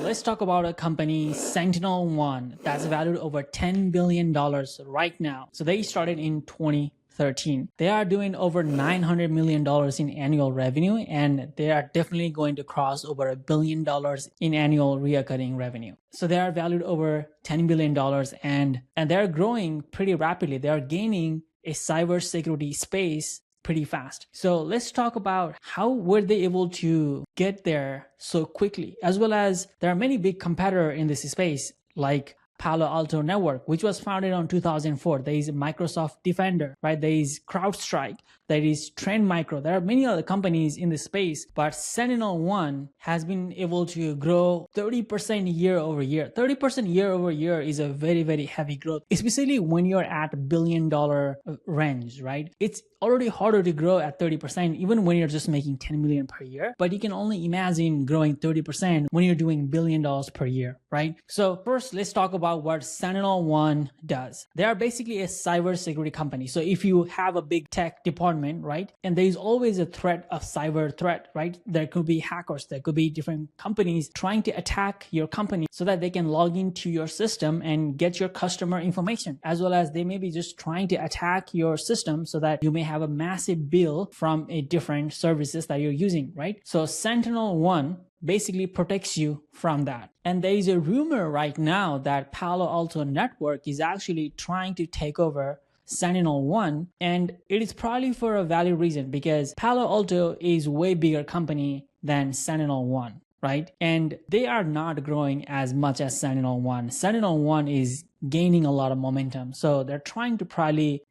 let's talk about a company, SentinelOne, that's valued over $10 billion right now. So they started in 2013. They are doing over $900 million in annual revenue, and they are definitely going to cross over $1 billion in annual recurring revenue. So they are valued over $10 billion and they're growing pretty rapidly. They are gaining a cybersecurity space pretty fast. So let's talk about how were they able to get there so quickly, as well as there are many big competitors in this space like Palo Alto Network, which was founded in 2004. There is Microsoft Defender, right? There is CrowdStrike. There is Trend Micro. There are many other companies in this space, but SentinelOne has been able to grow 30% year over year. 30% year over year is a very, very heavy growth, especially when you're at $1 billion range, right? It's already harder to grow at 30%, even when you're just making 10 million per year. But you can only imagine growing 30% when you're doing $1 billion per year, right? So first, let's talk about what SentinelOne does. They are basically a cybersecurity company. So if you have a big tech department, right, and there is always a threat of cyber threat, right? There could be hackers, there could be different companies trying to attack your company so that they can log into your system and get your customer information, as well as they may be just trying to attack your system so that you may have a massive bill from a different services that you're using, right? So SentinelOne basically protects you from that. And there is a rumor right now that Palo Alto Network is actually trying to take over SentinelOne, and it is probably for a valid reason, because Palo Alto is way bigger company than SentinelOne, right? And they are not growing as much as SentinelOne. SentinelOne is gaining a lot of momentum. So they're trying to probably,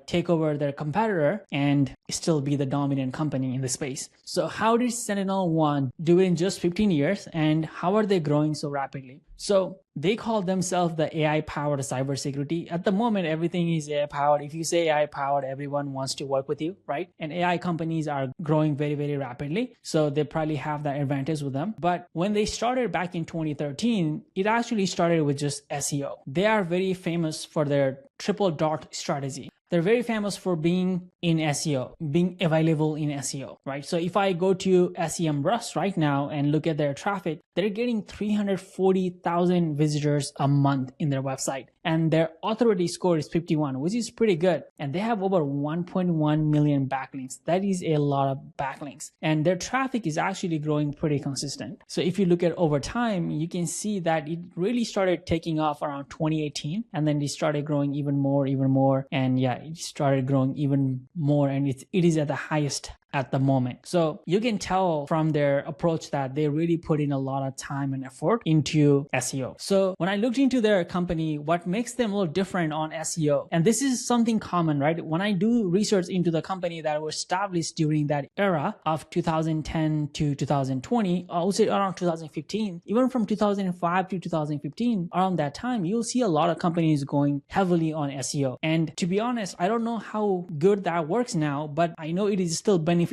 take over their competitor and still be the dominant company in the space. So how did SentinelOne do it in just 15 years, and how are they growing so rapidly? So they call themselves the AI-powered cybersecurity. At the moment, everything is AI-powered. If you say AI-powered, everyone wants to work with you, right? And AI companies are growing very, very rapidly. So they probably have that advantage with them. But when they started back in 2013, it actually started with just SEO. They are very famous for their triple dot strategy. They're very famous for being in SEO, being available in SEO, right? So if I go to SEMrush right now and look at their traffic, they're getting 340,000 visitors a month in their website. And their authority score is 51, which is pretty good. And they have over 1.1 million backlinks. That is a lot of backlinks. And their traffic is actually growing pretty consistent. So if you look at over time, you can see that it really started taking off around 2018. And then it started growing even more. And yeah, it started growing even more. And it is at the highest at the moment. So you can tell from their approach that they really put in a lot of time and effort into SEO. So when I looked into their company, what makes them a little different on SEO, and this is something common, right? When I do research into the company that was established during that era of 2010 to 2020, I would say around 2015, even from 2005 to 2015, around that time, you'll see a lot of companies going heavily on SEO. And to be honest, I don't know how good that works now, but I know it is still beneficial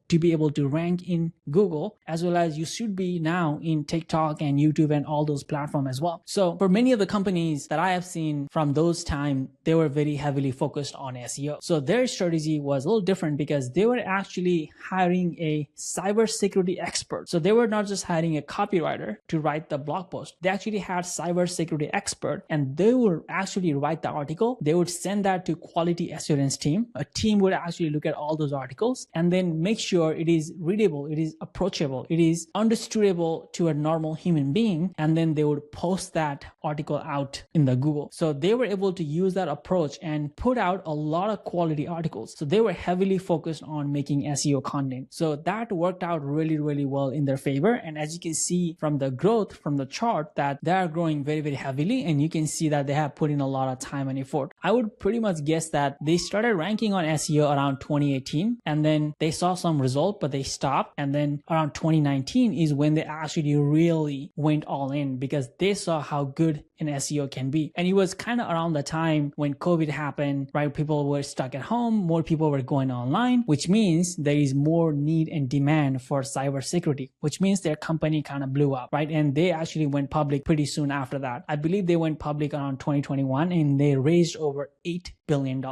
to be able to rank in Google, as well as you should be now in TikTok and YouTube and all those platforms as well. So for many of the companies that I have seen from those time, they were very heavily focused on SEO. So their strategy was a little different because they were actually hiring a cybersecurity expert. So they were not just hiring a copywriter to write the blog post. They actually had cybersecurity expert, and they would actually write the article. They would send that to quality assurance team. A team would actually look at all those articles and then make sure it is readable, it is approachable, it is understandable to a normal human being, and then they would post that article out in the Google. So they were able to use that approach and put out a lot of quality articles. So they were heavily focused on making SEO content. So that worked out really, really well in their favor. And as you can see from the growth from the chart, that they are growing very, very heavily, and you can see that they have put in a lot of time and effort. I would pretty much guess that they started ranking on SEO around 2018, and then they saw some result, but they stopped. And then around 2019 is when they actually really went all in, because they saw how good an SEO can be. And it was kind of around the time when COVID happened, right? People were stuck at home, more people were going online, which means there is more need and demand for cybersecurity, which means their company kind of blew up, right? And they actually went public pretty soon after that. I believe they went public around 2021, and they raised over $8 billion.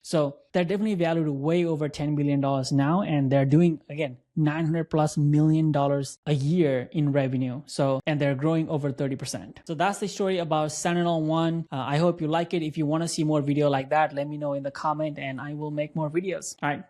So they're definitely valued way over $10 billion now, and they're doing, again, $900 plus million a year in revenue. So, and they're growing over 30%. So that's the story about SentinelOne. I hope you like it. If you want to see more video like that, let me know in the comment and I will make more videos. All right.